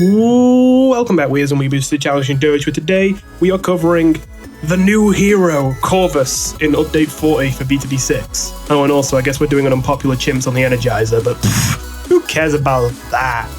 Welcome back, Weirds and Weebies, to Challenging Doge, where today we are covering the new hero, Corvus, in Update 40 for BTD6. Oh, and also, I guess we're doing an Unpopular CHIMPS on the Energiser, but who cares about that?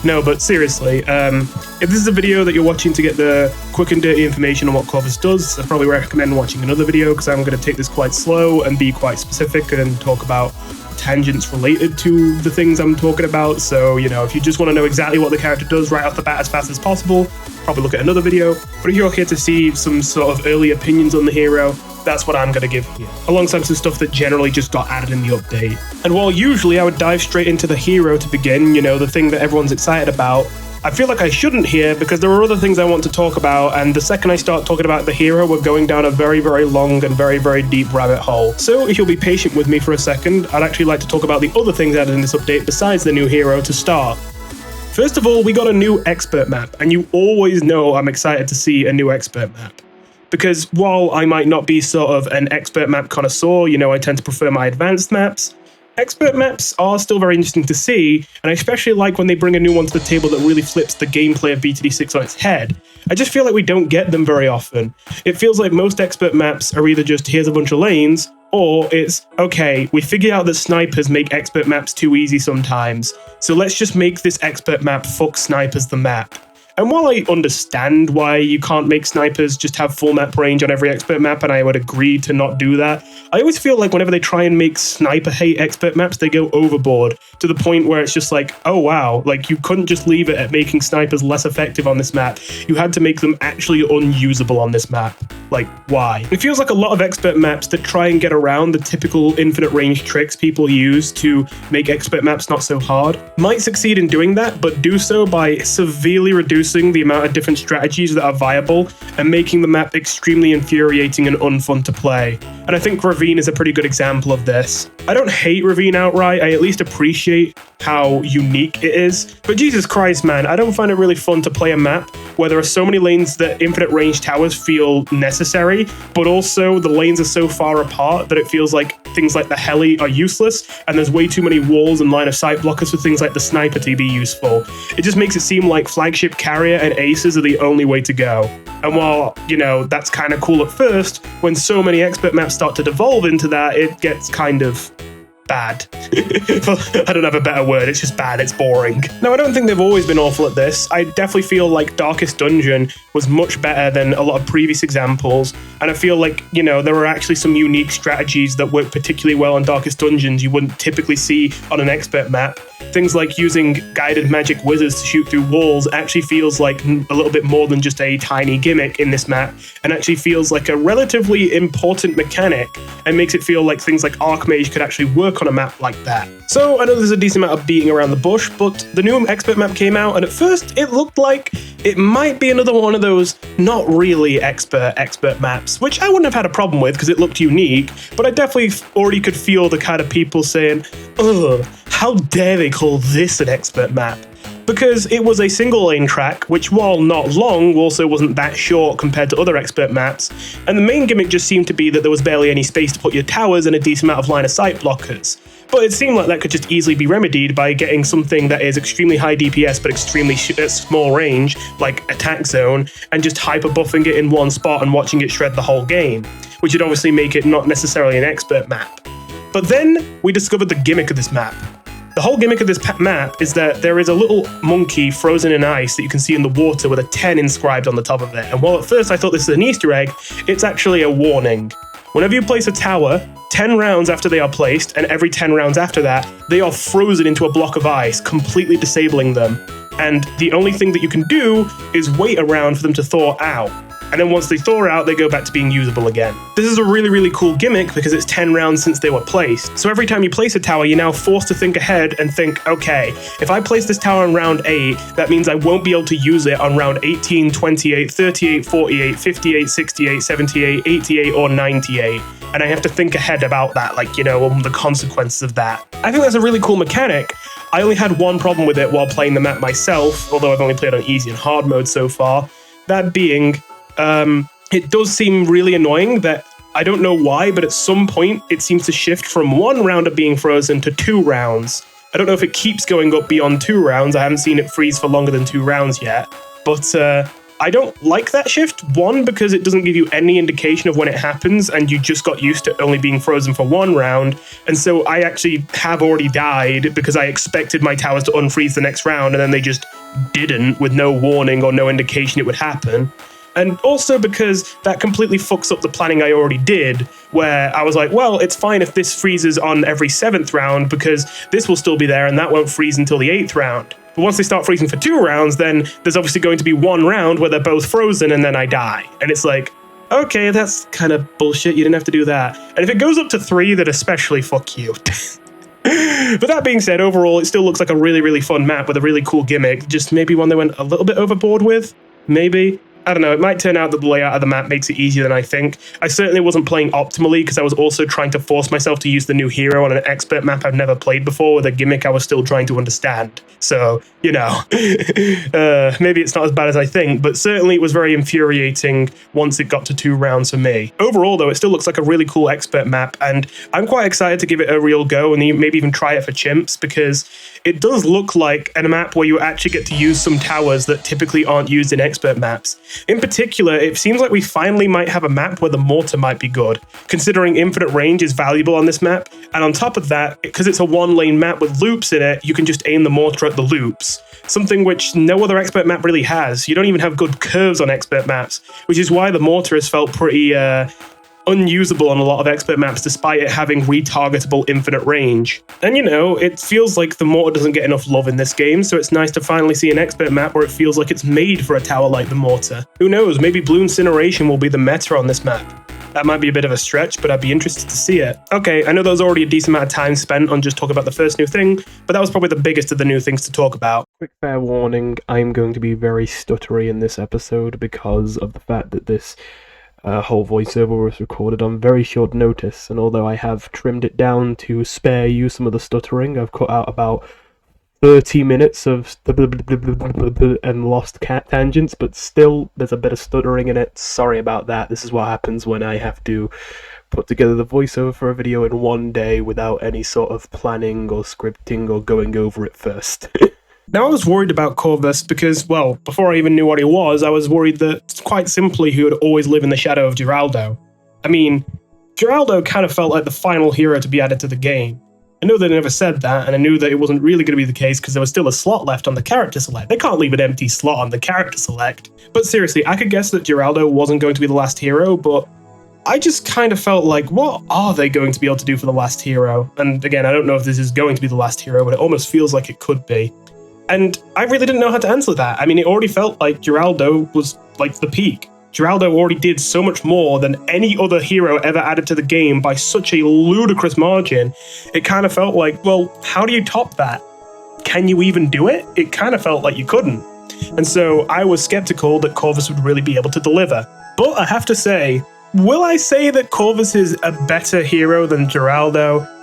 No, but seriously, if this is a video that you're watching to get the quick and dirty information on what Corvus does, I'd probably recommend watching another video, because I'm going to take this quite slow and be quite specific and talk about tangents related to the things I'm talking about. So, you know, if you just want to know exactly what the character does right off the bat as fast as possible, probably look at another video. But if you're here to see some sort of early opinions on the hero, that's what I'm going to give here, alongside some stuff that generally just got added in the update. And while usually I would dive straight into the hero to begin, you know, the thing that everyone's excited about, I feel like I shouldn't here because there are other things I want to talk about, and the second I start talking about the hero, we're going down a very, very long and very, very deep rabbit hole. So if you'll be patient with me for a second, I'd actually like to talk about the other things added in this update besides the new hero to start. First of all, we got a new expert map, and you always know I'm excited to see a new expert map. Because while I might not be sort of an expert map connoisseur, you know, I tend to prefer my advanced maps, expert maps are still very interesting to see, and I especially like when they bring a new one to the table that really flips the gameplay of BTD6 on its head. I just feel like we don't get them very often. It feels like most expert maps are either just here's a bunch of lanes, or it's, okay, we figured out that snipers make expert maps too easy sometimes, so let's just make this expert map fuck snipers the map. And while I understand why you can't make snipers just have full map range on every expert map, and I would agree to not do that, I always feel like whenever they try and make sniper hate expert maps, they go overboard to the point where it's just like, oh wow, like you couldn't just leave it at making snipers less effective on this map. You had to make them actually unusable on this map. Like, why? It feels like a lot of expert maps that try and get around the typical infinite range tricks people use to make expert maps not so hard might succeed in doing that, but do so by severely reducing the amount of different strategies that are viable and making the map extremely infuriating and unfun to play. And I think Ravine is a pretty good example of this. I don't hate Ravine outright, I at least appreciate how unique it is, but Jesus Christ, man, I don't find it really fun to play a map where there are so many lanes that infinite range towers feel necessary, but also the lanes are so far apart that it feels like things like the heli are useless, and there's way too many walls and line of sight blockers for things like the sniper to be useful. It just makes it seem like flagship carrier and aces are the only way to go. And while, you know, that's kind of cool at first, when so many expert maps start to devolve into that, it gets kind of bad. I don't have a better word, it's just bad, it's boring. Now, I don't think they've always been awful at this. I definitely feel like Darkest Dungeon was much better than a lot of previous examples, and I feel like, you know, there are actually some unique strategies that work particularly well on Darkest Dungeons you wouldn't typically see on an expert map. Things like using guided magic wizards to shoot through walls actually feels like a little bit more than just a tiny gimmick in this map, and actually feels like a relatively important mechanic, and makes it feel like things like Archmage could actually work on a map like that. So I know there's a decent amount of beating around the bush, but the new expert map came out, and at first it looked like it might be another one of those not really expert maps, which I wouldn't have had a problem with because it looked unique, but I definitely already could feel the kind of people saying, ugh, how dare they call this an expert map? Because it was a single lane track, which while not long, also wasn't that short compared to other expert maps, and the main gimmick just seemed to be that there was barely any space to put your towers and a decent amount of line of sight blockers. But it seemed like that could just easily be remedied by getting something that is extremely high DPS but extremely small range, like Attack Zone, and just hyper buffing it in one spot and watching it shred the whole game, which would obviously make it not necessarily an expert map. But then we discovered the gimmick of this map. The whole gimmick of this map is that there is a little monkey frozen in ice that you can see in the water with a 10 inscribed on the top of it. And while at first I thought this is an Easter egg, it's actually a warning. Whenever you place a tower, 10 rounds after they are placed, and every 10 rounds after that, they are frozen into a block of ice, completely disabling them. And the only thing that you can do is wait around for them to thaw out. And then once they thaw out, they go back to being usable again. This is a really, really cool gimmick because it's 10 rounds since they were placed. So every time you place a tower, you're now forced to think ahead and think, okay, if I place this tower on round 8, that means I won't be able to use it on round 18, 28, 38, 48, 58, 68, 78, 88, or 98. And I have to think ahead about that, like, you know, the consequences of that. I think that's a really cool mechanic. I only had one problem with it while playing the map myself, although I've only played on easy and hard mode so far. That being, it does seem really annoying that, I don't know why, but at some point it seems to shift from one round of being frozen to 2 rounds. I don't know if it keeps going up beyond 2 rounds. I haven't seen it freeze for longer than 2 rounds yet. But I don't like that shift. One, because it doesn't give you any indication of when it happens, and you just got used to only being frozen for 1 round. And so I actually have already died because I expected my towers to unfreeze the next round, and then they just didn't, with no warning or no indication it would happen. And also because that completely fucks up the planning I already did, where I was like, well, it's fine if this freezes on every 7th round because this will still be there and that won't freeze until the 8th round. But once they start freezing for 2 rounds, then there's obviously going to be 1 round where they're both frozen and then I die. And it's like, okay, that's kind of bullshit. You didn't have to do that. And if it goes up to 3, then especially fuck you. But that being said, overall, it still looks like a really, really fun map with a really cool gimmick. Just maybe one they went a little bit overboard with. Maybe. I don't know, it might turn out that the layout of the map makes it easier than I think. I certainly wasn't playing optimally because I was also trying to force myself to use the new hero on an expert map I've never played before with a gimmick I was still trying to understand. So, you know, maybe it's not as bad as I think, but certainly it was very infuriating once it got to 2 rounds for me. Overall, though, it still looks like a really cool expert map, and I'm quite excited to give it a real go and maybe even try it for chimps, because it does look like a map where you actually get to use some towers that typically aren't used in expert maps. In particular, it seems like we finally might have a map where the mortar might be good, considering infinite range is valuable on this map, and on top of that, because it's a 1-lane map with loops in it, you can just aim the mortar at the loops, something which no other expert map really has. You don't even have good curves on expert maps, which is why the mortar has felt pretty unusable on a lot of expert maps despite it having retargetable infinite range. And you know, it feels like the mortar doesn't get enough love in this game, so it's nice to finally see an expert map where it feels like it's made for a tower like the mortar. Who knows, maybe Blue Incineration will be the meta on this map. That might be a bit of a stretch, but I'd be interested to see it. Okay, I know there was already a decent amount of time spent on just talking about the first new thing, but that was probably the biggest of the new things to talk about. Quick fair warning, I'm going to be very stuttery in this episode because of the fact that this whole voiceover was recorded on very short notice, and although I have trimmed it down to spare you some of the stuttering, I've cut out about 30 minutes of and lost cat tangents, but still there's a bit of stuttering in it. Sorry about that. This is what happens when I have to put together the voiceover for a video in one day without any sort of planning or scripting or going over it first. Now, I was worried about Corvus because, well, before I even knew what he was, I was worried that, quite simply, he would always live in the shadow of Geraldo. I mean, Geraldo kind of felt like the final hero to be added to the game. I know they never said that, and I knew that it wasn't really going to be the case because there was still a slot left on the character select. They can't leave an empty slot on the character select. But seriously, I could guess that Geraldo wasn't going to be the last hero, but I just kind of felt like, what are they going to be able to do for the last hero? And again, I don't know if this is going to be the last hero, but it almost feels like it could be. And I really didn't know how to answer that. I mean, it already felt like Geraldo was like the peak. Geraldo already did so much more than any other hero ever added to the game by such a ludicrous margin. It kind of felt like, well, how do you top that? Can you even do it? It kind of felt like you couldn't. And so I was skeptical that Corvus would really be able to deliver. But I have to say, will I say that Corvus is a better hero than Geraldo?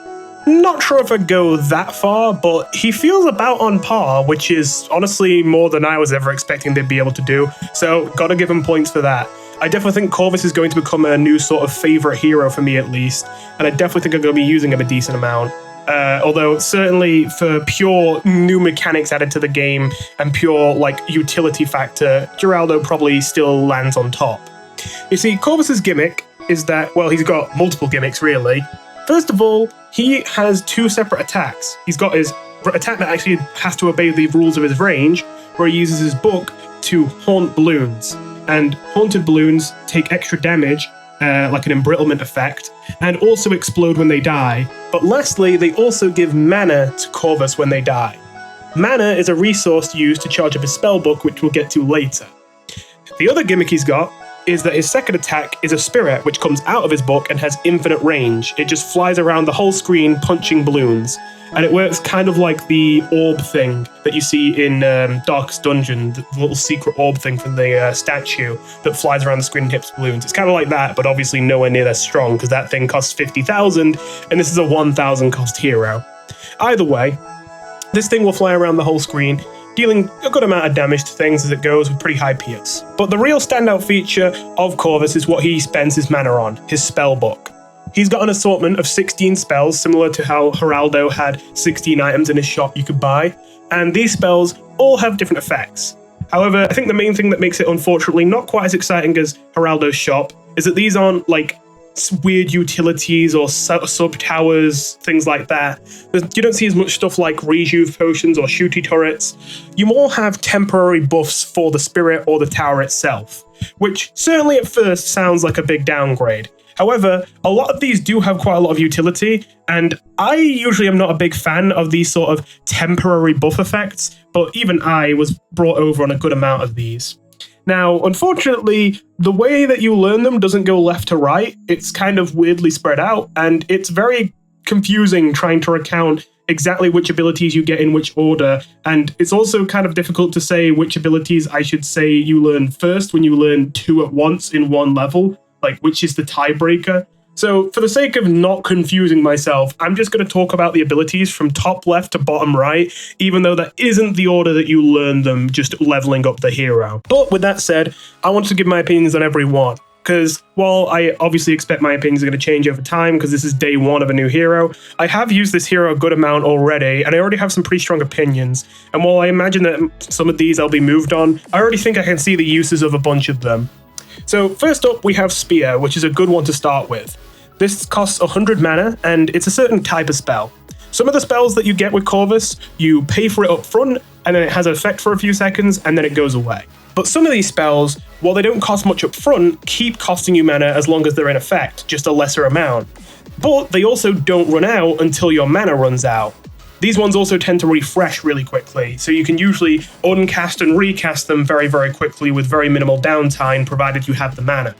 Not sure if I'd go that far, but he feels about on par, which is honestly more than I was ever expecting they'd be able to do, so gotta give him points for that. I definitely think Corvus is going to become a new sort of favourite hero for me at least, and I definitely think I'm going to be using him a decent amount. Although certainly for pure new mechanics added to the game and pure like utility factor, Geraldo probably still lands on top. You see, Corvus's gimmick is that, well, he's got multiple gimmicks really. First of all, he has 2 separate attacks. He's got his attack that actually has to obey the rules of his range, where he uses his book to haunt balloons. And haunted balloons take extra damage, like an embrittlement effect, and also explode when they die. But lastly, they also give mana to Corvus when they die. Mana is a resource used to charge up his spellbook, which we'll get to later. The other gimmick he's got is that his second attack is a spirit, which comes out of his book and has infinite range. It just flies around the whole screen punching balloons. And it works kind of like the orb thing that you see in Darkest Dungeon, the little secret orb thing from the statue that flies around the screen and hits balloons. It's kind of like that, but obviously nowhere near as strong, because that thing costs 50,000, and this is a 1,000 cost hero. Either way, this thing will fly around the whole screen, dealing a good amount of damage to things as it goes with pretty high PS. But the real standout feature of Corvus is what he spends his mana on, his spellbook. He's got an assortment of 16 spells, similar to how Geraldo had 16 items in his shop you could buy, and these spells all have different effects. However, I think the main thing that makes it unfortunately not quite as exciting as Geraldo's shop is that these aren't like weird utilities or sub-towers, things like that. You don't see as much stuff like rejuve potions or shooty turrets. You more have temporary buffs for the spirit or the tower itself, which certainly at first sounds like a big downgrade. However, a lot of these do have quite a lot of utility, and I usually am not a big fan of these sort of temporary buff effects, but even I was brought over on a good amount of these. Now, unfortunately, the way that you learn them doesn't go left to right. It's kind of weirdly spread out, and it's very confusing trying to recount exactly which abilities you get in which order, and it's also kind of difficult to say which abilities I should say you learn first when you learn 2 at once in one level, like which is the tiebreaker. So for the sake of not confusing myself, I'm just going to talk about the abilities from top left to bottom right, even though that isn't the order that you learn them, just leveling up the hero. But with that said, I want to give my opinions on every one, because while I obviously expect my opinions are going to change over time, because this is day 1 of a new hero, I have used this hero a good amount already, and I already have some pretty strong opinions. And while I imagine that some of these I'll be moved on, I already think I can see the uses of a bunch of them. So first up, we have Spear, which is a good one to start with. This costs 100 mana, and it's a certain type of spell. Some of the spells that you get with Corvus, you pay for it up front, and then it has an effect for a few seconds, and then it goes away. But some of these spells, while they don't cost much up front, keep costing you mana as long as they're in effect, just a lesser amount. But they also don't run out until your mana runs out. These ones also tend to refresh really quickly, so you can usually uncast and recast them very, very quickly with very minimal downtime, provided you have the mana.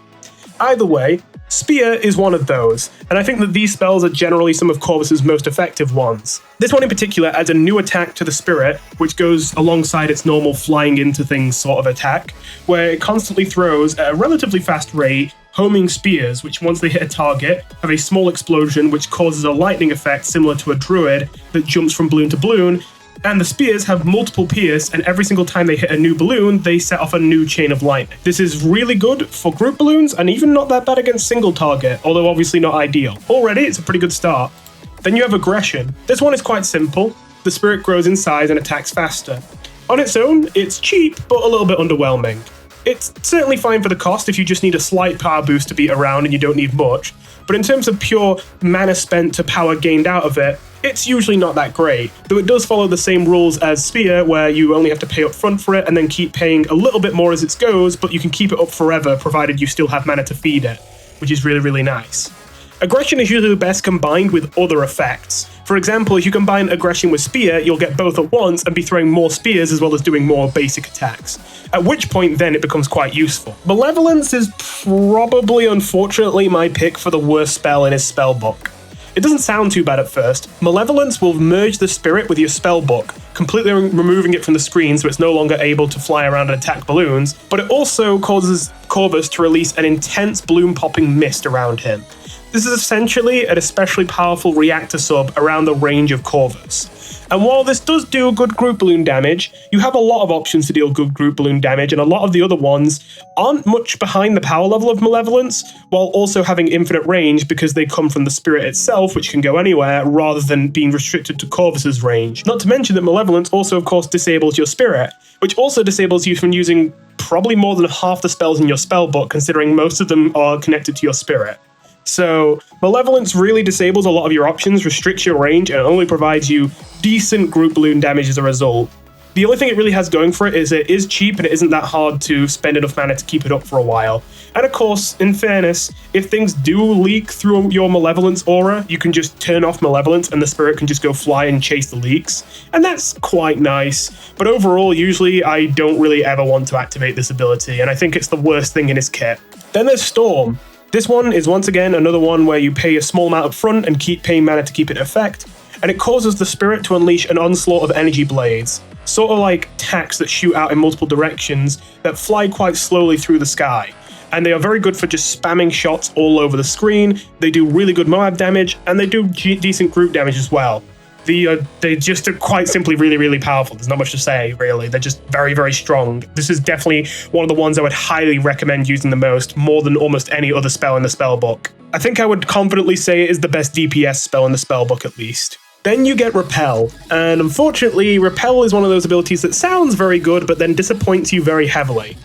Either way, Spear is one of those, and I think that these spells are generally some of Corvus's most effective ones. This one in particular adds a new attack to the spirit, which goes alongside its normal flying into things sort of attack, where it constantly throws at a relatively fast rate homing spears, which once they hit a target, have a small explosion which causes a lightning effect similar to a druid that jumps from balloon to balloon, and the spears have multiple pierce, and every single time they hit a new balloon, they set off a new chain of lightning. This is really good for group balloons, and even not that bad against single target, although obviously not ideal. Already, it's a pretty good start. Then you have Aggression. This one is quite simple. The spirit grows in size and attacks faster. On its own, it's cheap, but a little bit underwhelming. It's certainly fine for the cost if you just need a slight power boost to beat around and you don't need much, but in terms of pure mana spent to power gained out of it, it's usually not that great, though it does follow the same rules as Spear, where you only have to pay up front for it and then keep paying a little bit more as it goes, but you can keep it up forever provided you still have mana to feed it, which is really, really nice. Aggression is usually best combined with other effects. For example, if you combine Aggression with Spear, you'll get both at once and be throwing more spears as well as doing more basic attacks, at which point then it becomes quite useful. Malevolence is probably, unfortunately, my pick for the worst spell in his Spellbook. It doesn't sound too bad at first. Malevolence will merge the spirit with your Spellbook, completely removing it from the screen so it's no longer able to fly around and attack balloons, but it also causes Corvus to release an intense bloom-popping mist around him. This is essentially an especially powerful reactor sub around the range of Corvus. And while this does do good group balloon damage, you have a lot of options to deal good group balloon damage, and a lot of the other ones aren't much behind the power level of Malevolence, while also having infinite range because they come from the spirit itself, which can go anywhere, rather than being restricted to Corvus's range. Not to mention that Malevolence also, of course, disables your spirit, which also disables you from using probably more than half the spells in your spellbook, considering most of them are connected to your spirit. So, Malevolence really disables a lot of your options, restricts your range, and only provides you decent group balloon damage as a result. The only thing it really has going for it is cheap and it isn't that hard to spend enough mana to keep it up for a while. And of course, in fairness, if things do leak through your Malevolence aura, you can just turn off Malevolence and the spirit can just go fly and chase the leaks. And that's quite nice. But overall, usually I don't really ever want to activate this ability, and I think it's the worst thing in his kit. Then there's Storm. This one is once again another one where you pay a small amount up front and keep paying mana to keep it in effect, and it causes the spirit to unleash an onslaught of energy blades, sort of like tacks that shoot out in multiple directions that fly quite slowly through the sky. And they are very good for just spamming shots all over the screen. They do really good Moab damage, and they do decent group damage as well. They just are quite simply really, really powerful. There's not much to say, really. They're just very, very strong. This is definitely one of the ones I would highly recommend using the most, more than almost any other spell in the spellbook. I think I would confidently say it is the best DPS spell in the spellbook, at least. Then you get Repel, and unfortunately, Repel is one of those abilities that sounds very good, but then disappoints you very heavily.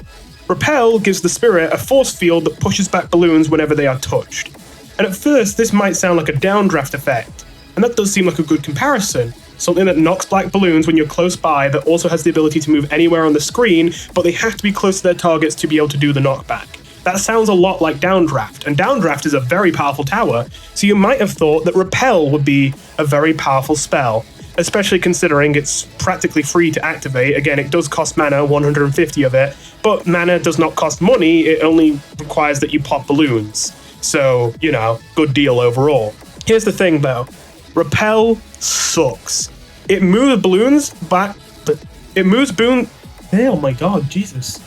Repel gives the spirit a force field that pushes back balloons whenever they are touched. And at first, this might sound like a downdraft effect, and that does seem like a good comparison. Something that knocks back balloons when you're close by that also has the ability to move anywhere on the screen, but they have to be close to their targets to be able to do the knockback. That sounds a lot like Downdraft, and Downdraft is a very powerful tower, so you might have thought that Repel would be a very powerful spell, especially considering it's practically free to activate. Again, it does cost mana, 150 of it, but mana does not cost money, it only requires that you pop balloons. So, you know, good deal overall. Here's the thing though, Repel sucks. It moves balloons back, but it moves oh my god, Jesus.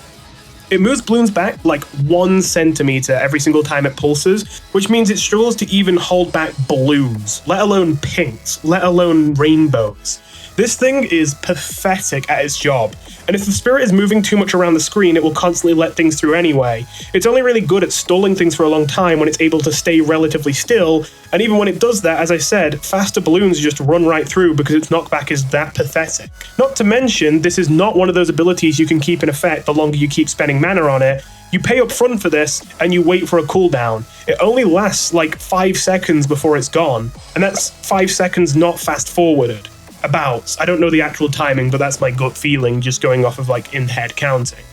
It moves balloons back like 1 centimeter every single time it pulses, which means it struggles to even hold back balloons, let alone pinks, let alone rainbows. This thing is pathetic at its job, and if the spirit is moving too much around the screen, it will constantly let things through anyway. It's only really good at stalling things for a long time when it's able to stay relatively still, and even when it does that, as I said, faster balloons just run right through because its knockback is that pathetic. Not to mention, this is not one of those abilities you can keep in effect the longer you keep spending mana on it. You pay up front for this, and you wait for a cooldown. It only lasts like 5 seconds before it's gone, and that's 5 seconds not fast forwarded. About. I don't know the actual timing, but that's my gut feeling, just going off of like in-head counting.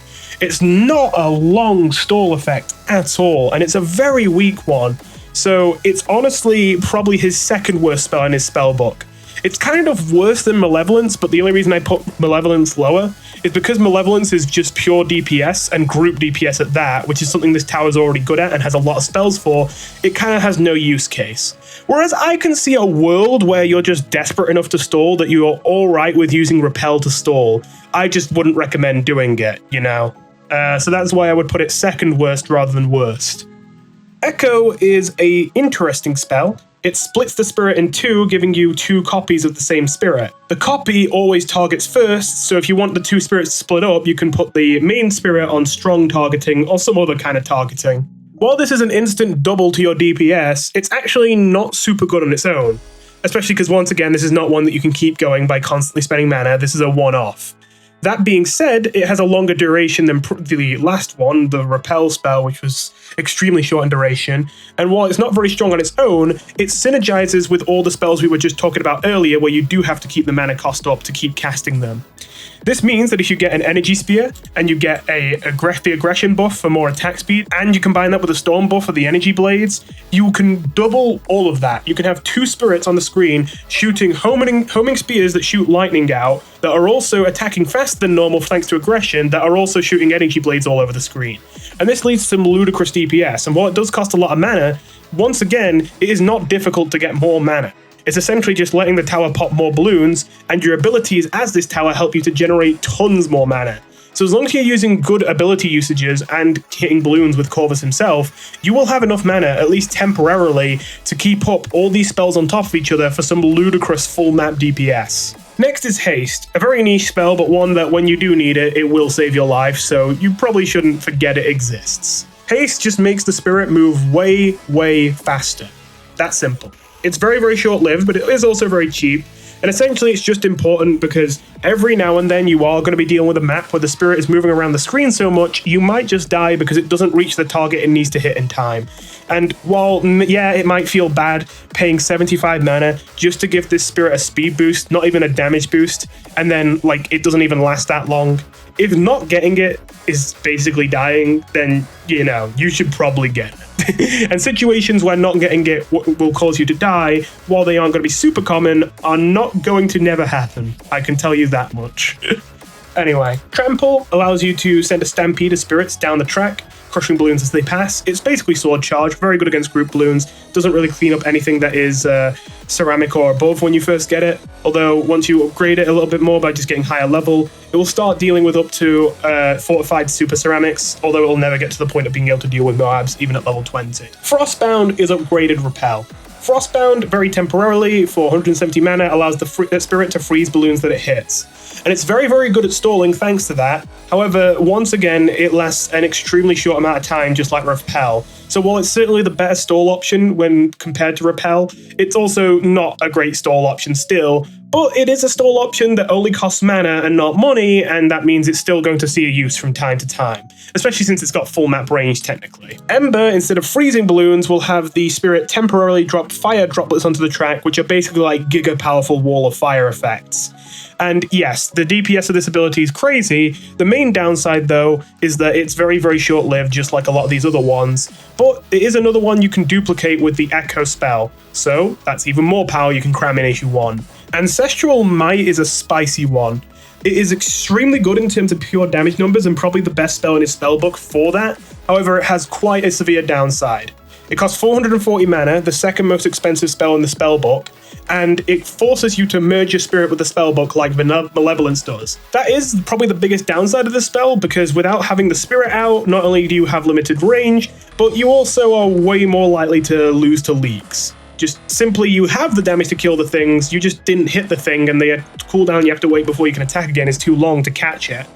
It's not a long stall effect at all, and it's a very weak one, so it's honestly probably his second worst spell in his spellbook. It's kind of worse than Malevolence, but the only reason I put Malevolence lower is because Malevolence is just pure DPS, and group DPS at that, which is something this tower's already good at and has a lot of spells for. It kind of has no use case. Whereas I can see a world where you're just desperate enough to stall that you're alright with using Repel to stall. I just wouldn't recommend doing it, you know? So that's why I would put it second worst rather than worst. Echo is an interesting spell. It splits the spirit in two, giving you 2 copies of the same spirit. The copy always targets first, so if you want the 2 spirits to split up, you can put the main spirit on strong targeting or some other kind of targeting. While this is an instant double to your DPS, it's actually not super good on its own. Especially because, once again, this is not one that you can keep going by constantly spending mana, this is a one-off. That being said, it has a longer duration than the last one, the Repel spell, which was extremely short in duration, and while it's not very strong on its own, it synergizes with all the spells we were just talking about earlier, where you do have to keep the mana cost up to keep casting them. This means that if you get an Energy Spear, and you get the Aggression buff for more attack speed, and you combine that with a Storm buff for the Energy Blades, you can double all of that. You can have 2 spirits on the screen shooting homing spears that shoot lightning out, that are also attacking faster than normal thanks to aggression, that are also shooting energy blades all over the screen. And this leads to some ludicrous DPS, and while it does cost a lot of mana, once again, it is not difficult to get more mana. It's essentially just letting the tower pop more balloons, and your abilities as this tower help you to generate tons more mana. So as long as you're using good ability usages and hitting balloons with Corvus himself, you will have enough mana, at least temporarily, to keep up all these spells on top of each other for some ludicrous full map DPS. Next is Haste, a very niche spell, but one that when you do need it, it will save your life, so you probably shouldn't forget it exists. Haste just makes the spirit move way, way faster. That's simple. It's very, very short-lived, but it is also very cheap. And essentially, it's just important because every now and then you are going to be dealing with a map where the spirit is moving around the screen so much, you might just die because it doesn't reach the target it needs to hit in time. And while, yeah, it might feel bad paying 75 mana just to give this spirit a speed boost, not even a damage boost, and then, like, it doesn't even last that long, if not getting it is basically dying, then, you know, you should probably get it. And situations where not getting it will cause you to die, while they aren't going to be super common, are not going to never happen. I can tell you that much. Anyway, Trample allows you to send a stampede of spirits down the track, crushing balloons as they pass. It's basically sword charge, very good against group balloons, doesn't really clean up anything that is ceramic or above when you first get it, although once you upgrade it a little bit more by just getting higher level, it will start dealing with up to fortified super ceramics, although it will never get to the point of being able to deal with Moabs even at level 20. Frostbound is upgraded Repel. Frostbound, very temporarily, for 170 mana, allows the spirit to freeze balloons that it hits. And it's very, very good at stalling thanks to that. However, once again, it lasts an extremely short amount of time, just like Repel. So while it's certainly the better stall option when compared to Repel, it's also not a great stall option still, but it is a stall option that only costs mana and not money, and that means it's still going to see a use from time to time, especially since it's got full map range technically. Ember, instead of freezing balloons, will have the spirit temporarily drop fire droplets onto the track, which are basically like giga powerful wall of fire effects. And yes, the DPS of this ability is crazy. The main downside, though, is that it's very, very short-lived, just like a lot of these other ones. But it is another one you can duplicate with the Echo spell, so that's even more power you can cram in as you want. Ancestral Might is a spicy one. It is extremely good in terms of pure damage numbers and probably the best spell in its spellbook for that. However, it has quite a severe downside. It costs 440 mana, the second most expensive spell in the spellbook, and it forces you to merge your spirit with the spellbook like Malevolence does. That is probably the biggest downside of the spell, because without having the spirit out, not only do you have limited range, but you also are way more likely to lose to leaks. Just simply, you have the damage to kill the things, you just didn't hit the thing, and the cooldown you have to wait before you can attack again is too long to catch it.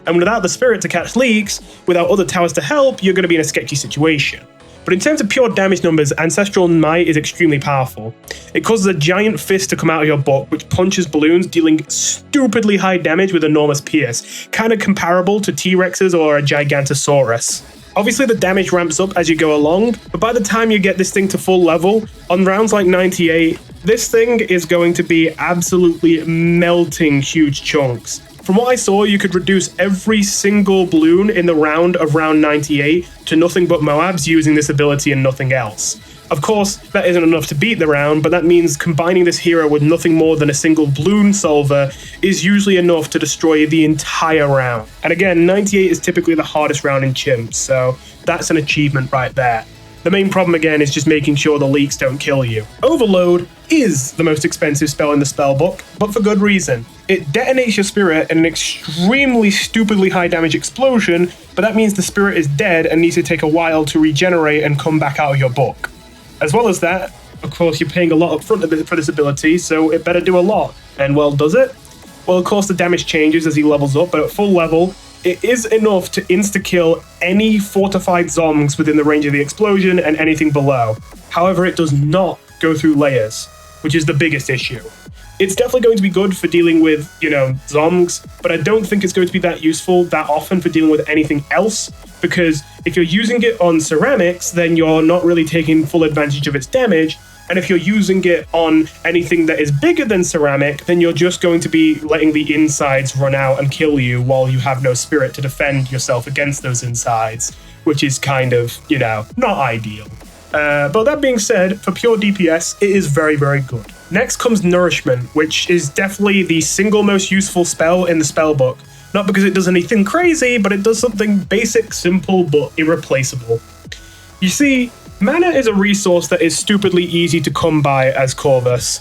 And without the spirit to catch leaks, without other towers to help, you're going to be in a sketchy situation. But in terms of pure damage numbers, Ancestral Might is extremely powerful. It causes a giant fist to come out of your book, which punches balloons, dealing stupidly high damage with enormous pierce, kind of comparable to T-Rexes or a Gigantosaurus. Obviously the damage ramps up as you go along, but by the time you get this thing to full level, on rounds like 98, this thing is going to be absolutely melting huge chunks. From what I saw, you could reduce every single balloon in the round of round 98 to nothing but Moabs using this ability and nothing else. Of course, that isn't enough to beat the round, but that means combining this hero with nothing more than a single balloon solver is usually enough to destroy the entire round. And again, 98 is typically the hardest round in Chimps, so that's an achievement right there. The main problem again is just making sure the leaks don't kill you. Overload is the most expensive spell in the spellbook, but for good reason. It detonates your spirit in an extremely stupidly high damage explosion, but that means the spirit is dead and needs to take a while to regenerate and come back out of your book. As well as that, of course, you're paying a lot up front for this ability, so it better do a lot. And well, does it? Well, of course, the damage changes as he levels up, but at full level, it is enough to insta-kill any fortified zombies within the range of the explosion and anything below. However, it does not go through layers, which is the biggest issue. It's definitely going to be good for dealing with, zombies, but I don't think it's going to be that useful that often for dealing with anything else, because if you're using it on ceramics, then you're not really taking full advantage of its damage, and if you're using it on anything that is bigger than ceramic, then you're just going to be letting the insides run out and kill you while you have no spirit to defend yourself against those insides, which is kind of, not ideal. But that being said, for pure DPS, it is very, very good. Next comes Nourishment, which is definitely the single most useful spell in the spellbook. Not because it does anything crazy, but it does something basic, simple, but irreplaceable. You see, mana is a resource that is stupidly easy to come by as Corvus.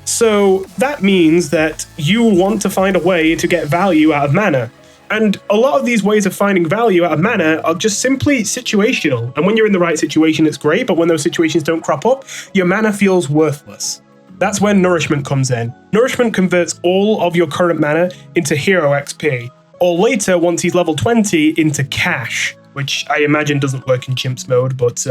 So that means that you want to find a way to get value out of mana. And a lot of these ways of finding value out of mana are just simply situational. And when you're in the right situation, it's great, but when those situations don't crop up, your mana feels worthless. That's when Nourishment comes in. Nourishment converts all of your current mana into hero XP, or later, once he's level 20, into cash, which I imagine doesn't work in Chimps mode, but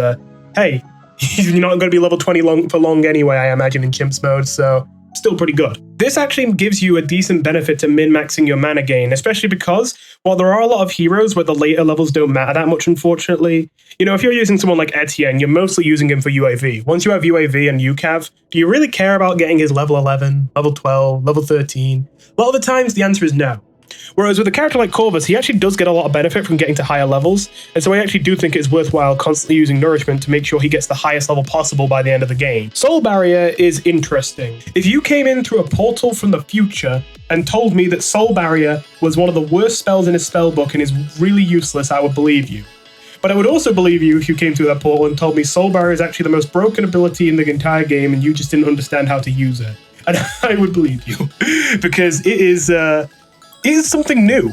hey, you're not going to be level 20 for long anyway, I imagine, in Chimps mode, so still pretty good. This actually gives you a decent benefit to min-maxing your mana gain, especially because while there are a lot of heroes where the later levels don't matter that much, unfortunately, if you're using someone like Etienne, you're mostly using him for UAV. Once you have UAV and UCAV, do you really care about getting his level 11, level 12, level 13? A lot of the times, the answer is no. Whereas with a character like Corvus, he actually does get a lot of benefit from getting to higher levels, and so I actually do think it's worthwhile constantly using Nourishment to make sure he gets the highest level possible by the end of the game. Soul Barrier is interesting. If you came in through a portal from the future and told me that Soul Barrier was one of the worst spells in his spellbook and is really useless, I would believe you. But I would also believe you if you came through that portal and told me Soul Barrier is actually the most broken ability in the entire game and you just didn't understand how to use it. And I would believe you, because it is something new.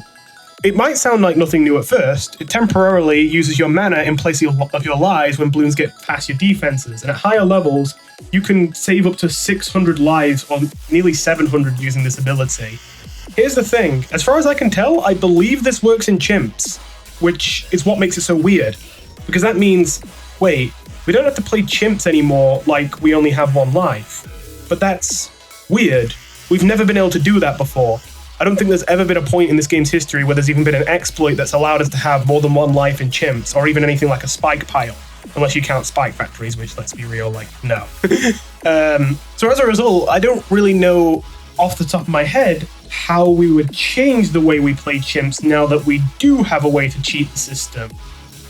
It might sound like nothing new at first. It temporarily uses your mana in place of your lives when balloons get past your defenses, and at higher levels, you can save up to 600 lives or nearly 700 using this ability. Here's the thing, as far as I can tell, I believe this works in chimps, which is what makes it so weird. Because that means, wait, we don't have to play chimps anymore like we only have one life. But that's weird. We've never been able to do that before. I don't think there's ever been a point in this game's history where there's even been an exploit that's allowed us to have more than one life in chimps, or even anything like a spike pile, unless you count spike factories, which, let's be real, like, no. So as a result, I don't really know off the top of my head how we would change the way we play chimps now that we do have a way to cheat the system.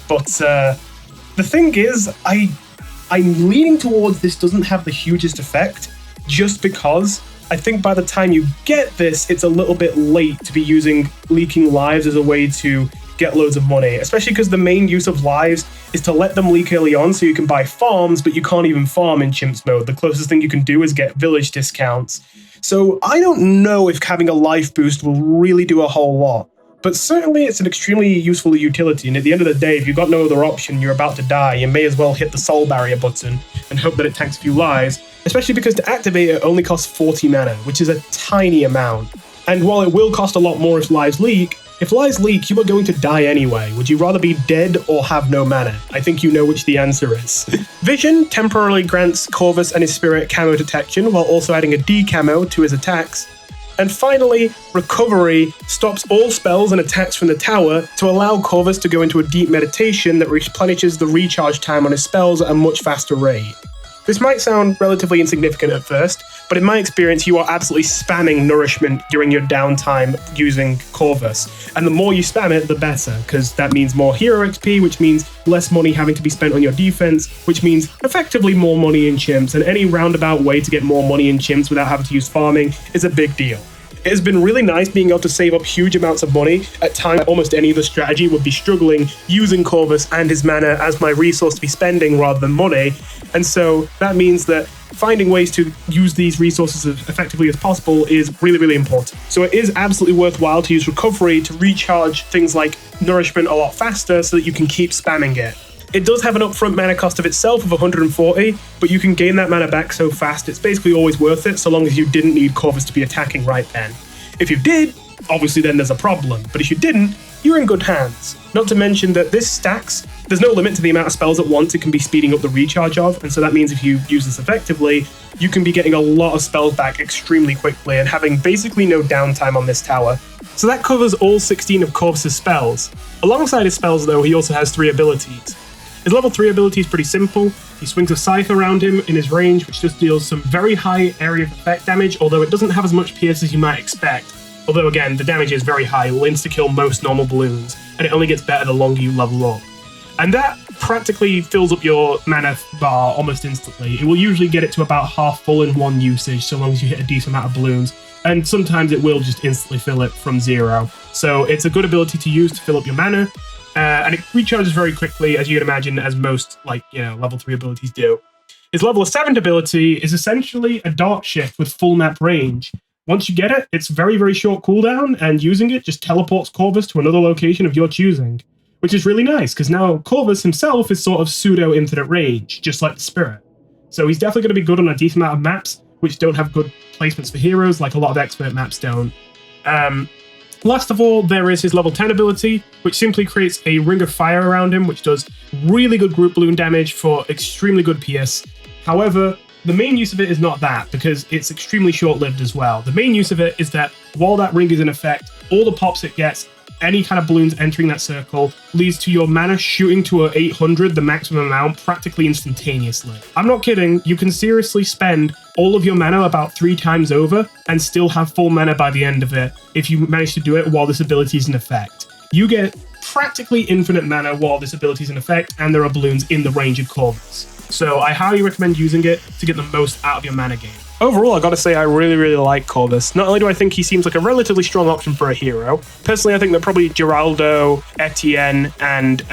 But the thing is, I'm leaning towards this doesn't have the hugest effect, just because I think by the time you get this, it's a little bit late to be using leaking lives as a way to get loads of money, especially because the main use of lives is to let them leak early on so you can buy farms, but you can't even farm in chimps mode. The closest thing you can do is get village discounts. So I don't know if having a life boost will really do a whole lot, but certainly it's an extremely useful utility, and at the end of the day, if you've got no other option, you're about to die, you may as well hit the soul barrier button and hope that it tanks a few lives, especially because to activate it only costs 40 mana, which is a tiny amount. And while it will cost a lot more if lives leak, you are going to die anyway. Would you rather be dead or have no mana? I think you know which the answer is. Vision temporarily grants Corvus and his spirit camo detection while also adding a D camo to his attacks. And finally, Recovery stops all spells and attacks from the tower to allow Corvus to go into a deep meditation that replenishes the recharge time on his spells at a much faster rate. This might sound relatively insignificant at first, but in my experience, you are absolutely spamming Nourishment during your downtime using Corvus. And the more you spam it, the better, because that means more hero XP, which means less money having to be spent on your defense, which means effectively more money in chimps, and any roundabout way to get more money in chimps without having to use farming is a big deal. It has been really nice being able to save up huge amounts of money at times almost any other strategy would be struggling using Corvus and his mana as my resource to be spending rather than money. And so that means that finding ways to use these resources as effectively as possible is really, really important. So it is absolutely worthwhile to use Recovery to recharge things like Nourishment a lot faster so that you can keep spamming it. It does have an upfront mana cost of itself of 140, but you can gain that mana back so fast it's basically always worth it so long as you didn't need Corvus to be attacking right then. If you did, obviously then there's a problem, but if you didn't, you're in good hands. Not to mention that this stacks, there's no limit to the amount of spells at once it can be speeding up the recharge of, and so that means if you use this effectively, you can be getting a lot of spells back extremely quickly and having basically no downtime on this tower. So that covers all 16 of Corvus' spells. Alongside his spells though, he also has 3 abilities. His level 3 ability is pretty simple. He swings a scythe around him in his range, which just deals some very high area of effect damage, although it doesn't have as much pierce as you might expect. Although again, the damage is very high, it will insta-kill most normal balloons, and it only gets better the longer you level up. And that practically fills up your mana bar almost instantly. It will usually get it to about half full in one usage, so long as you hit a decent amount of balloons, and sometimes it will just instantly fill it from 0. So it's a good ability to use to fill up your mana. And it recharges very quickly, as you can imagine, as most, level 3 abilities do. His level 7 ability is essentially a Dark Shift with full map range. Once you get it, it's very, very short cooldown, and using it just teleports Corvus to another location of your choosing, which is really nice, because now Corvus himself is sort of pseudo-infinite range, just like the Spirit. So he's definitely going to be good on a decent amount of maps, which don't have good placements for heroes, like a lot of expert maps don't. Last of all, there is his level 10 ability, which simply creates a ring of fire around him, which does really good group balloon damage for extremely good PS. However, the main use of it is not that, because it's extremely short-lived as well. The main use of it is that while that ring is in effect, all the pops it gets, any kind of balloons entering that circle, leads to your mana shooting to a 800, the maximum amount, practically instantaneously. I'm not kidding, you can seriously spend all of your mana about 3 times over and still have full mana by the end of it if you manage to do it while this ability is in effect. You get practically infinite mana while this ability is in effect, and there are balloons in the range of Corvus. So I highly recommend using it to get the most out of your mana gain. Overall, I gotta say I really, really like Corvus. Not only do I think he seems like a relatively strong option for a hero, personally I think that probably Geraldo, Etienne, and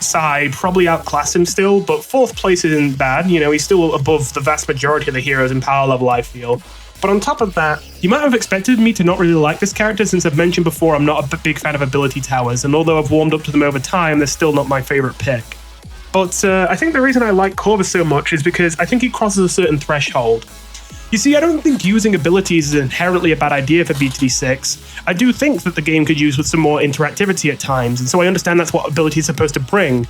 Sai probably outclass him still, but 4th place isn't bad, he's still above the vast majority of the heroes in power level, I feel. But on top of that, you might have expected me to not really like this character since I've mentioned before I'm not a big fan of ability towers, and although I've warmed up to them over time, they're still not my favorite pick. But I think the reason I like Corvus so much is because I think he crosses a certain threshold. You see, I don't think using abilities is inherently a bad idea for BTD6. I do think that the game could use with some more interactivity at times, and so I understand that's what ability is supposed to bring.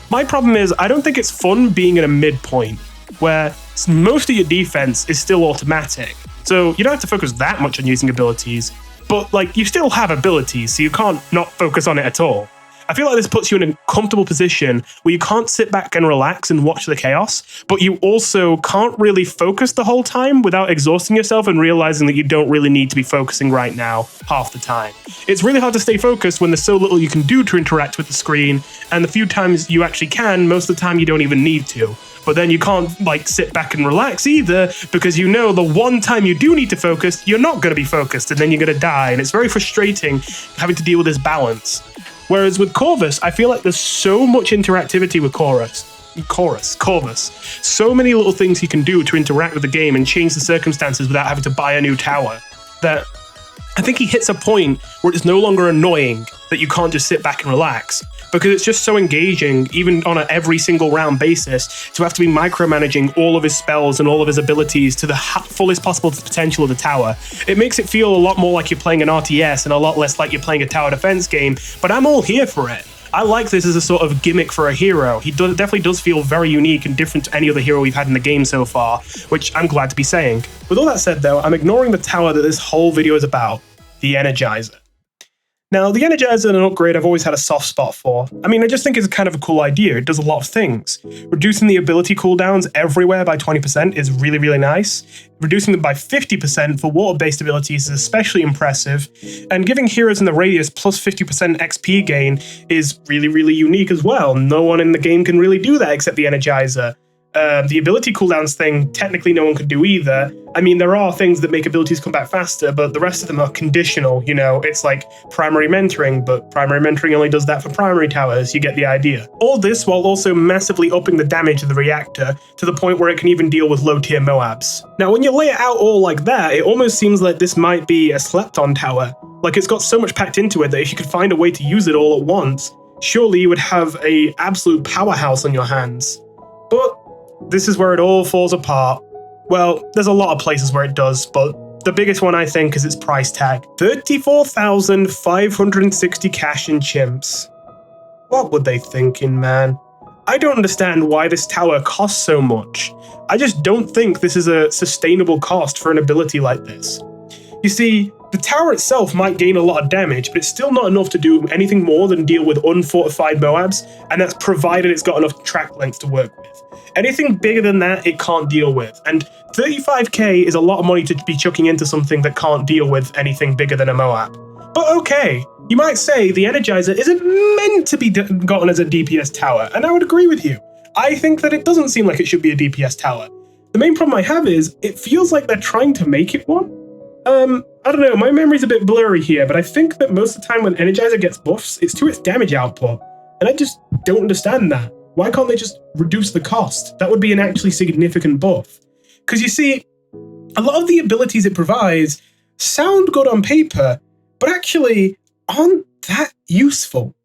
My problem is, I don't think it's fun being at a midpoint, where most of your defense is still automatic. So you don't have to focus that much on using abilities, but like you still have abilities, so you can't not focus on it at all. I feel like this puts you in a comfortable position where you can't sit back and relax and watch the chaos, but you also can't really focus the whole time without exhausting yourself and realizing that you don't really need to be focusing right now half the time. It's really hard to stay focused when there's so little you can do to interact with the screen, and the few times you actually can, most of the time you don't even need to. But then you can't like sit back and relax either, because you know the one time you do need to focus, you're not going to be focused and then you're going to die, and it's very frustrating having to deal with this balance. Whereas with Corvus, I feel like there's so much interactivity with Corvus. So many little things he can do to interact with the game and change the circumstances without having to buy a new tower, that I think he hits a point where it's no longer annoying that you can't just sit back and relax, because it's just so engaging, even on an every single round basis, to have to be micromanaging all of his spells and all of his abilities to the fullest possible potential of the tower. It makes it feel a lot more like you're playing an RTS and a lot less like you're playing a tower defense game, but I'm all here for it. I like this as a sort of gimmick for a hero. He definitely does feel very unique and different to any other hero we've had in the game so far, which I'm glad to be saying. With all that said though, I'm ignoring the tower that this whole video is about, the Energiser. Now, the Energiser and an upgrade I've always had a soft spot for. I mean, I just think it's kind of a cool idea. It does a lot of things. Reducing the ability cooldowns everywhere by 20% is really, really nice. Reducing them by 50% for water-based abilities is especially impressive. And giving heroes in the radius plus 50% XP gain is really, really unique as well. No one in the game can really do that except the Energiser. The ability cooldowns thing, technically no one could do either. I mean, there are things that make abilities come back faster, but the rest of them are conditional, you know? It's like primary mentoring, but primary mentoring only does that for primary towers, you get the idea. All this while also massively upping the damage of the reactor to the point where it can even deal with low-tier Moabs. Now, when you lay it out all like that, it almost seems like this might be a slept-on tower. Like, it's got so much packed into it that if you could find a way to use it all at once, surely you would have an absolute powerhouse on your hands. But this is where it all falls apart. Well, there's a lot of places where it does, but the biggest one I think is its price tag. 34,560 cash in chimps. What were they thinking, man? I don't understand why this tower costs so much. I just don't think this is a sustainable cost for an ability like this. You see, the tower itself might gain a lot of damage, but it's still not enough to do anything more than deal with unfortified Moabs, and that's provided it's got enough track length to work with. Anything bigger than that, it can't deal with, and 35k is a lot of money to be chucking into something that can't deal with anything bigger than a Moab. But okay, you might say the Energiser isn't meant to be gotten as a DPS tower, and I would agree with you. I think that it doesn't seem like it should be a DPS tower. The main problem I have is, it feels like they're trying to make it one. I don't know, my memory's a bit blurry here, but I think that most of the time when Energiser gets buffs, it's to its damage output, and I just don't understand that. Why can't they just reduce the cost? That would be an actually significant buff. Because you see, a lot of the abilities it provides sound good on paper, but actually aren't that useful.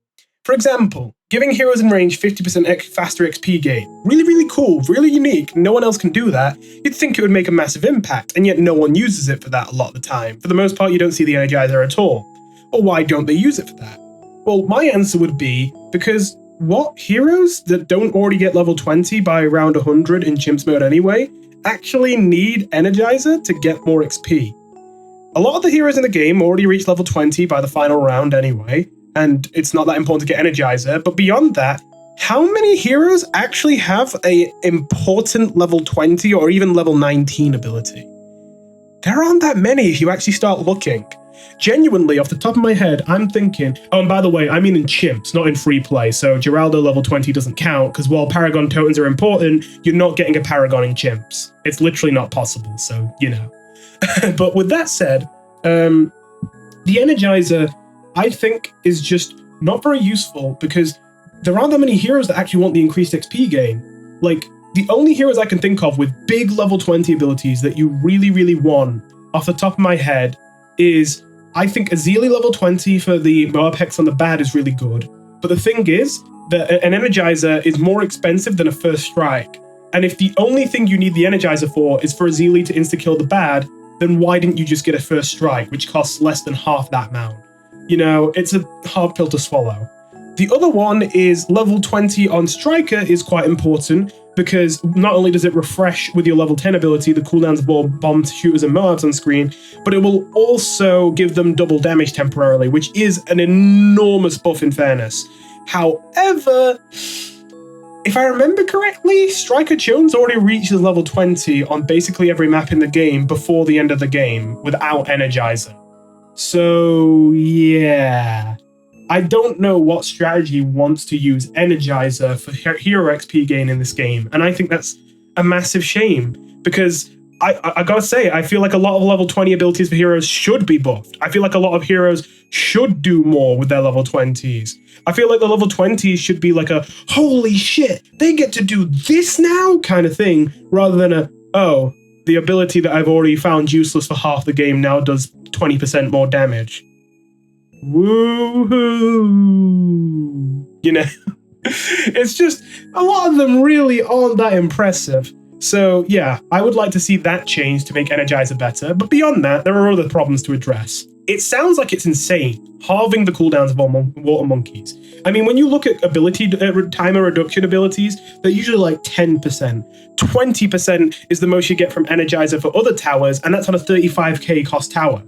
For example, giving heroes in range 50% faster XP gain. Really, really cool, really unique, no one else can do that. You'd think it would make a massive impact, and yet no one uses it for that a lot of the time. For the most part, you don't see the Energiser at all. Or why don't they use it for that? Well, my answer would be because what heroes that don't already get level 20 by round 100 in chimps mode anyway actually need Energiser to get more XP? A lot of the heroes in the game already reach level 20 by the final round anyway, and it's not that important to get Energiser, but beyond that, how many heroes actually have an important level 20 or even level 19 ability? There aren't that many if you actually start looking. Genuinely, off the top of my head, I'm thinking, oh, and by the way, I mean in chimps, not in free play, so Geraldo level 20 doesn't count, because while Paragon tokens are important, you're not getting a Paragon in chimps. It's literally not possible, so, you know. But with that said, the Energiser, I think, is just not very useful, because there aren't that many heroes that actually want the increased XP gain. Like, the only heroes I can think of with big level 20 abilities that you really, really want off the top of my head is I think Azili level 20 for the Moab Hex on the bad is really good. But the thing is that an Energizer is more expensive than a First Strike. And if the only thing you need the Energizer for is for Azili to insta-kill the bad, then why didn't you just get a First Strike, which costs less than half that amount? You know, it's a hard pill to swallow. The other one is level 20 on Striker is quite important because not only does it refresh with your level 10 ability the cooldowns of all bombs, shooters, and Moabs on screen, but it will also give them double damage temporarily, which is an enormous buff in fairness. However, if I remember correctly, Striker Jones already reaches level 20 on basically every map in the game before the end of the game without Energizer. So, yeah. I don't know what strategy wants to use Energizer for hero XP gain in this game, and I think that's a massive shame, because I gotta say, I feel like a lot of level 20 abilities for heroes should be buffed. I feel like a lot of heroes should do more with their level 20s. I feel like the level 20s should be like a, holy shit, they get to do this now kind of thing, rather than a, oh, the ability that I've already found useless for half the game now does 20% more damage. Woohoo! You know, it's just a lot of them really aren't that impressive. So yeah, I would like to see that change to make Energizer better, but beyond that, there are other problems to address. It sounds like it's insane, halving the cooldowns of all water monkeys. I mean, when you look at ability timer reduction abilities, they're usually like 10%. 20% is the most you get from Energizer for other towers, and that's on a 35k cost tower.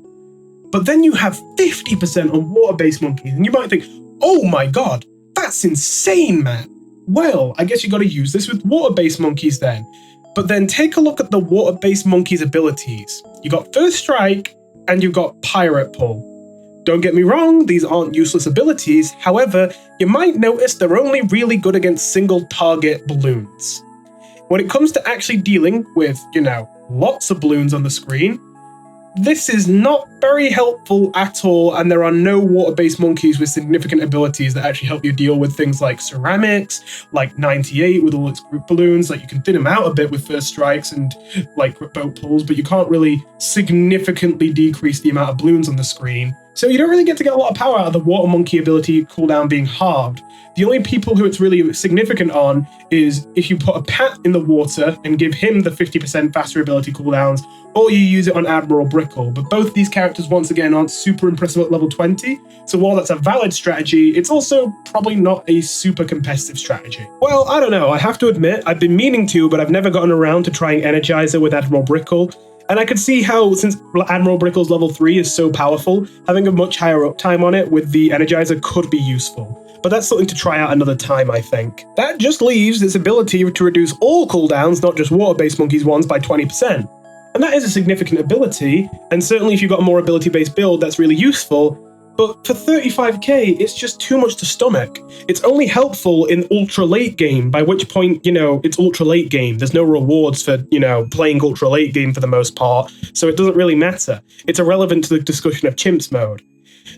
But then you have 50% on water-based monkeys, and you might think, oh my god, that's insane, man. Well, I guess you gotta use this with water-based monkeys then. But then take a look at the water-based monkeys' abilities. You got First Strike, and you've got Pirate Pull. Don't get me wrong, these aren't useless abilities, however, you might notice they're only really good against single-target balloons. When it comes to actually dealing with, you know, lots of balloons on the screen, this is not very helpful at all, and there are no water-based monkeys with significant abilities that actually help you deal with things like ceramics, like 98 with all its group balloons. Like, you can thin them out a bit with First Strikes and like boat pulls, but you can't really significantly decrease the amount of balloons on the screen. So you don't really get to get a lot of power out of the water monkey ability cooldown being halved. The only people who it's really significant on is if you put a Pat in the water and give him the 50% faster ability cooldowns, or you use it on Admiral Brickle. But both these characters, once again, aren't super impressive at level 20, so while that's a valid strategy, it's also probably not a super competitive strategy. Well, I don't know, I have to admit, I've been meaning to, but I've never gotten around to trying Energizer with Admiral Brickle. And I could see how, since Admiral Brickle's level 3 is so powerful, having a much higher uptime on it with the Energizer could be useful. But that's something to try out another time, I think. That just leaves its ability to reduce all cooldowns, not just water-based monkeys ones, by 20%. And that is a significant ability, and certainly if you've got a more ability-based build, that's really useful. But for 35k, it's just too much to stomach. It's only helpful in ultra late game, by which point, you know, it's ultra late game. There's no rewards for, you know, playing ultra late game for the most part, so it doesn't really matter. It's irrelevant to the discussion of chimps mode.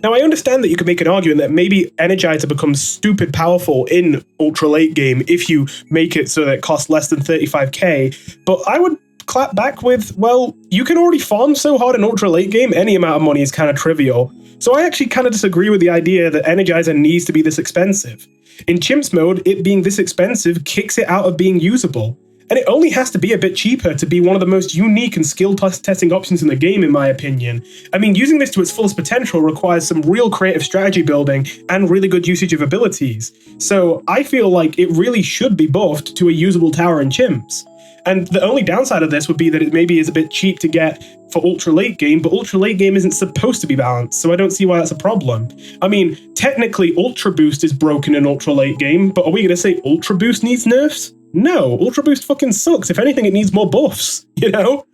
Now, I understand that you could make an argument that maybe Energizer becomes stupid powerful in ultra late game if you make it so that it costs less than 35k, but I would clap back with, well, you can already farm so hard in ultra late game, any amount of money is kind of trivial. So I actually kind of disagree with the idea that Energizer needs to be this expensive. In Chimps mode, it being this expensive kicks it out of being usable. And it only has to be a bit cheaper to be one of the most unique and skill testing options in the game, in my opinion. I mean, using this to its fullest potential requires some real creative strategy building and really good usage of abilities. So I feel like it really should be buffed to a usable tower in Chimps. And the only downside of this would be that it maybe is a bit cheap to get for ultra late game, but ultra late game isn't supposed to be balanced, so I don't see why that's a problem. I mean, technically Ultra Boost is broken in ultra late game, but are we going to say Ultra Boost needs nerfs? No, Ultra Boost fucking sucks. If anything, it needs more buffs, you know?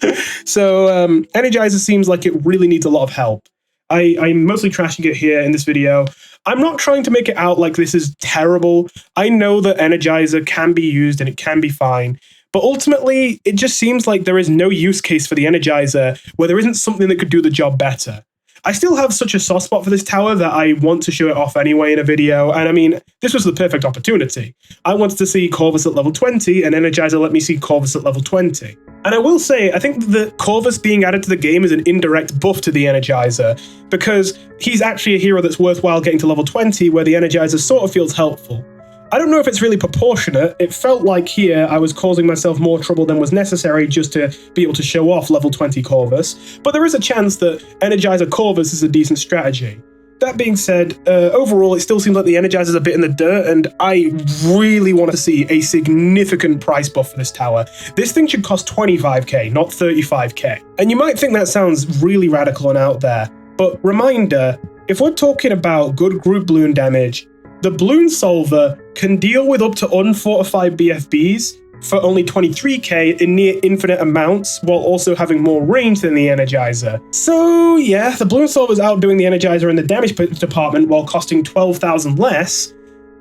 So Energizer seems like it really needs a lot of help. I'm mostly trashing it here in this video. I'm not trying to make it out like this is terrible. I know that Energizer can be used and it can be fine. But ultimately, it just seems like there is no use case for the Energizer where there isn't something that could do the job better. I still have such a soft spot for this tower that I want to show it off anyway in a video, and I mean, this was the perfect opportunity. I wanted to see Corvus at level 20, and Energiser let me see Corvus at level 20. And I will say, I think that Corvus being added to the game is an indirect buff to the Energiser, because he's actually a hero that's worthwhile getting to level 20, where the Energiser sort of feels helpful. I don't know if it's really proportionate. It felt like here I was causing myself more trouble than was necessary just to be able to show off level 20 Corvus, but there is a chance that Energiser Corvus is a decent strategy. That being said, overall it still seems like the Energizer's a bit in the dirt, and I really want to see a significant price buff for this tower. This thing should cost 25k, not 35k. And you might think that sounds really radical and out there, but reminder, if we're talking about good group balloon damage, the Balloon Solver can deal with up to unfortified BFBs for only 23k in near infinite amounts, while also having more range than the Energizer. So yeah, the Balloon Solver's outdoing the Energizer in the damage department while costing 12,000 less.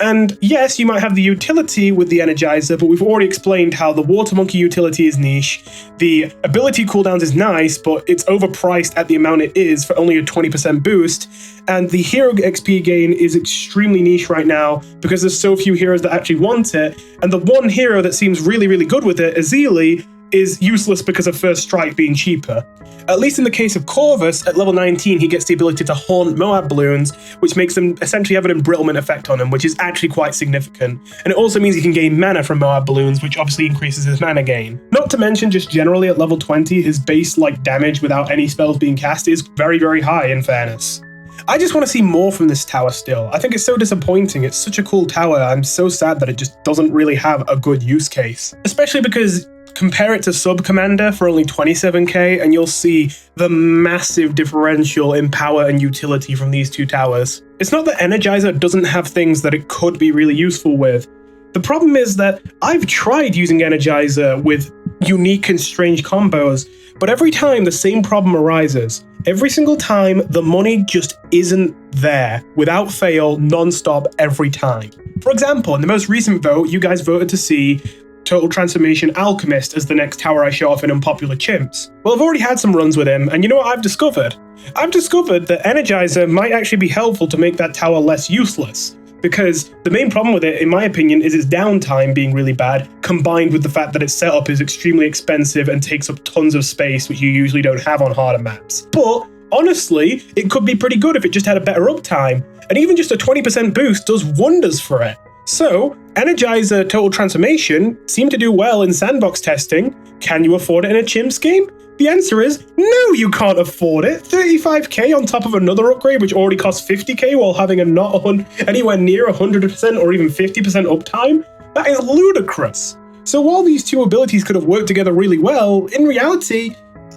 And yes, you might have the utility with the Energizer, but we've already explained how the Water Monkey utility is niche. The ability cooldowns is nice, but it's overpriced at the amount it is for only a 20% boost. And the hero XP gain is extremely niche right now because there's so few heroes that actually want it. And the one hero that seems really, really good with it, Azili, is useless because of First Strike being cheaper. At least in the case of Corvus, at level 19 he gets the ability to haunt Moab balloons, which makes them essentially have an embrittlement effect on him, which is actually quite significant. And it also means he can gain mana from Moab balloons, which obviously increases his mana gain. Not to mention, just generally at level 20, his base damage without any spells being cast is very, very high in fairness. I just want to see more from this tower still. I think it's so disappointing. It's such a cool tower. I'm so sad that it just doesn't really have a good use case. Especially because compare it to Sub Commander for only 27k and you'll see the massive differential in power and utility from these two towers. It's not that Energizer doesn't have things that it could be really useful with. The problem is that I've tried using Energizer with unique and strange combos, but every time the same problem arises. Every single time, the money just isn't there, without fail, non-stop, every time. For example, in the most recent vote, you guys voted to see Total Transformation Alchemist as the next tower I show off in Unpopular Chimps. Well, I've already had some runs with him, and you know what I've discovered? I've discovered that Energizer might actually be helpful to make that tower less useless, because the main problem with it, in my opinion, is its downtime being really bad, combined with the fact that its setup is extremely expensive and takes up tons of space, which you usually don't have on harder maps. But honestly, it could be pretty good if it just had a better uptime, and even just a 20% boost does wonders for it. So, Energizer Total Transformation seemed to do well in sandbox testing. Can you afford it in a Chimps game? The answer is no, you can't afford it. 35k on top of another upgrade which already costs 50k while having a not anywhere near 100% or even 50% uptime? That is ludicrous. So while these two abilities could have worked together really well, in reality,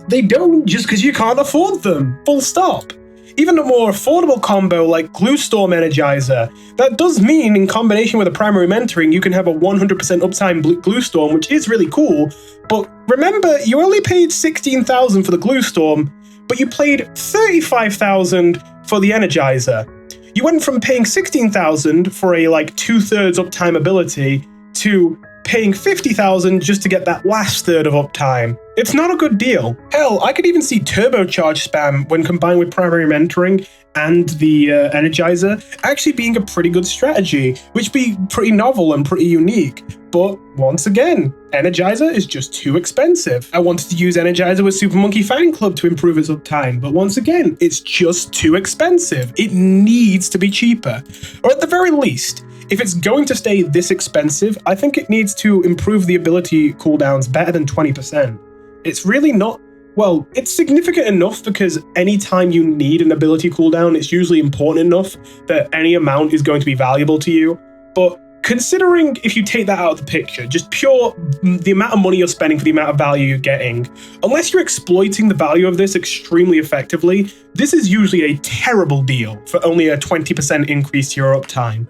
they don't just because you can't afford them. Full stop. Even a more affordable combo like Gluestorm Energizer, that does mean in combination with a primary mentoring you can have a 100% uptime Gluestorm, which is really cool, but remember you only paid 16,000 for the Gluestorm, but you paid 35,000 for the Energizer. You went from paying 16,000 for a 2/3 uptime ability to paying 50,000 just to get that last third of uptime. It's not a good deal. Hell, I could even see turbocharge spam when combined with primary mentoring and the Energizer actually being a pretty good strategy, which would be pretty novel and pretty unique. But once again, Energizer is just too expensive. I wanted to use Energizer with Super Monkey Fan Club to improve its uptime, but once again, it's just too expensive. It needs to be cheaper. Or at the very least, if it's going to stay this expensive, I think it needs to improve the ability cooldowns better than 20%. It's really not, well, it's significant enough because anytime you need an ability cooldown, it's usually important enough that any amount is going to be valuable to you. But considering if you take that out of the picture, just pure the amount of money you're spending for the amount of value you're getting, unless you're exploiting the value of this extremely effectively, this is usually a terrible deal for only a 20% increase to your uptime.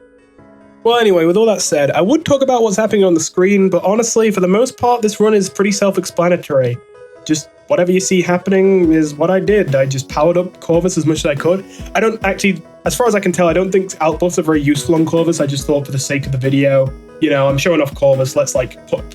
Well, anyway, with all that said, I would talk about what's happening on the screen, but honestly, for the most part, this run is pretty self-explanatory. Just whatever you see happening is what I did. I just powered up Corvus as much as I could. I don't actually, as far as I can tell, I don't think outbuffs are very useful on Corvus. I just thought for the sake of the video, you know, I'm showing off Corvus, let's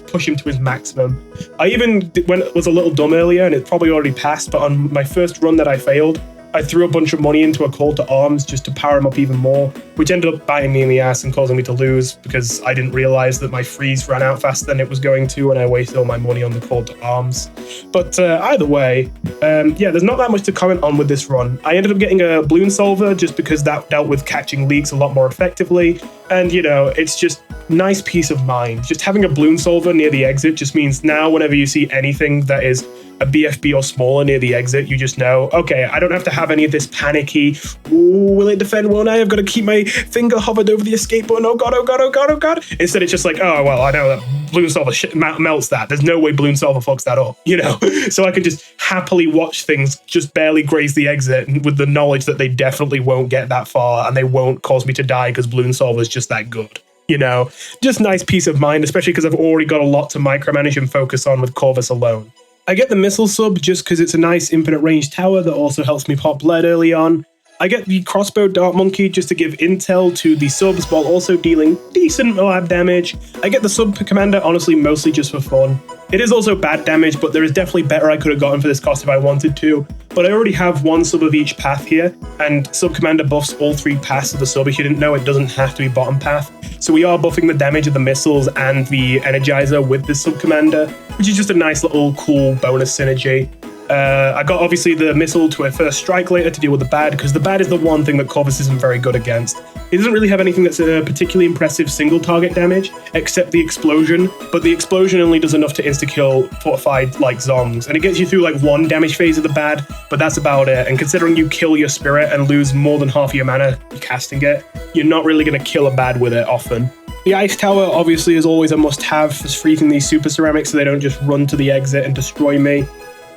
push him to his maximum. I even, when it was a little dumb earlier, and it probably already passed, but on my first run that I failed, I threw a bunch of money into a call to arms just to power him up even more, which ended up biting me in the ass and causing me to lose because I didn't realize that my freeze ran out faster than it was going to and I wasted all my money on the call to arms. But either way, yeah, there's not that much to comment on with this run. I ended up getting a balloon solver just because that dealt with catching leaks a lot more effectively. And, you know, it's just nice peace of mind. Just having a balloon solver near the exit just means now whenever you see anything that is a BFB or smaller near the exit, you just know, okay, I don't have to have any of this panicky, ooh, will it defend, won't I? I've got to keep my finger hovered over the escape button, oh god, oh god, oh god, oh god. Instead, it's just like, oh, well, I know that Balloon Solver melts that. There's no way Balloon Solver fucks that up, you know? So I can just happily watch things just barely graze the exit with the knowledge that they definitely won't get that far and they won't cause me to die because Balloon Solver is just that good. You know, just nice peace of mind, especially because I've already got a lot to micromanage and focus on with Corvus alone. I get the missile sub just because it's a nice infinite range tower that also helps me pop lead early on. I get the crossbow dart monkey just to give intel to the subs while also dealing decent lab damage. I get the sub commander honestly mostly just for fun. It is also bad damage, but there is definitely better I could have gotten for this cost if I wanted to. But I already have one sub of each path here, and sub commander buffs all 3 paths of the sub. If you didn't know, it doesn't have to be bottom path. So we are buffing the damage of the missiles and the Energizer with this sub commander, which is just a nice little cool bonus synergy. I got obviously the missile to a first strike later to deal with the bad, because the bad is the one thing that Corvus isn't very good against. It doesn't really have anything that's a particularly impressive single target damage, except the explosion, but the explosion only does enough to insta-kill fortified like zongs, and it gets you through like 1 damage phase of the bad, but that's about it. And considering you kill your spirit and lose more than half of your mana casting it, you're not really going to kill a bad with it often. The ice tower obviously is always a must-have for freezing these super ceramics so they don't just run to the exit and destroy me.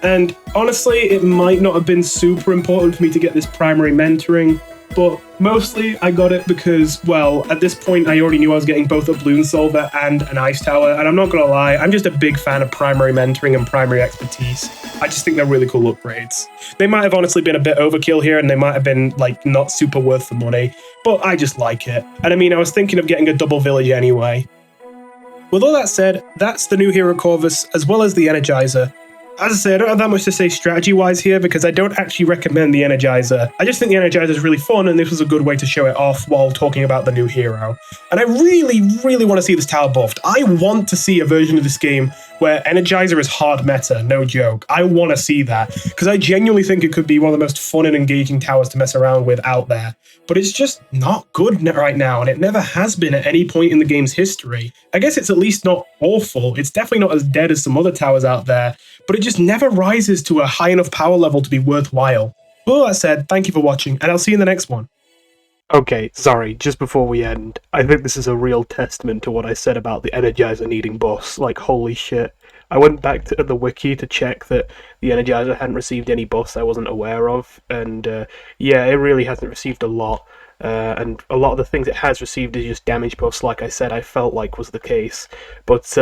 And honestly, it might not have been super important for me to get this primary mentoring, but mostly I got it because, well, at this point I already knew I was getting both a balloon solver and an ice tower, and I'm not gonna lie, I'm just a big fan of primary mentoring and primary expertise. I just think they're really cool upgrades. They might have honestly been a bit overkill here, and they might have been, like, not super worth the money, but I just like it. And I mean, I was thinking of getting a double village anyway. With all that said, that's the new hero Corvus, as well as the Energizer. As I say, I don't have that much to say strategy-wise here because I don't actually recommend the Energizer. I just think the Energizer is really fun and this was a good way to show it off while talking about the new hero. And I really, really want to see this tower buffed. I want to see a version of this game where Energizer is hard meta, no joke. I want to see that because I genuinely think it could be one of the most fun and engaging towers to mess around with out there. But it's just not good right now and it never has been at any point in the game's history. I guess it's at least not awful. It's definitely not as dead as some other towers out there, but it just never rises to a high enough power level to be worthwhile. With all that said, thank you for watching, and I'll see you in the next one. Okay, sorry, just before we end, I think this is a real testament to what I said about the Energizer needing buffs. Like, holy shit. I went back to the wiki to check that the Energizer hadn't received any buffs I wasn't aware of, and yeah, it really hasn't received a lot. And a lot of the things it has received is just damage buffs, like I said, I felt like was the case. But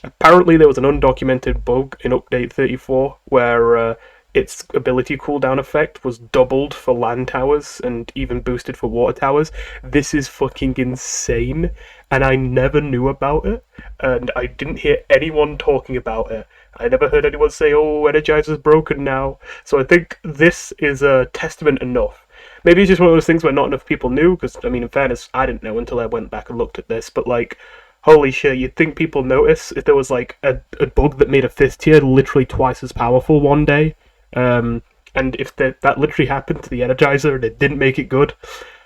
apparently there was an undocumented bug in Update 34 where its ability cooldown effect was doubled for land towers and even boosted for water towers. This is fucking insane, and I never knew about it, and I didn't hear anyone talking about it. I never heard anyone say, oh, Energizer's broken now. So I think this is a testament enough. Maybe it's just one of those things where not enough people knew, because, I mean, in fairness, I didn't know until I went back and looked at this, but, like, holy shit, you'd think people notice if there was, like, a bug that made a 5th tier literally twice as powerful one day, and if that literally happened to the Energizer and it didn't make it good,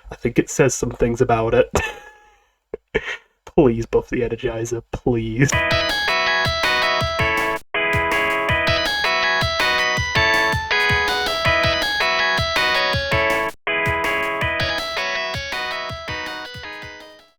I think it says some things about it. Please buff the Energizer, please.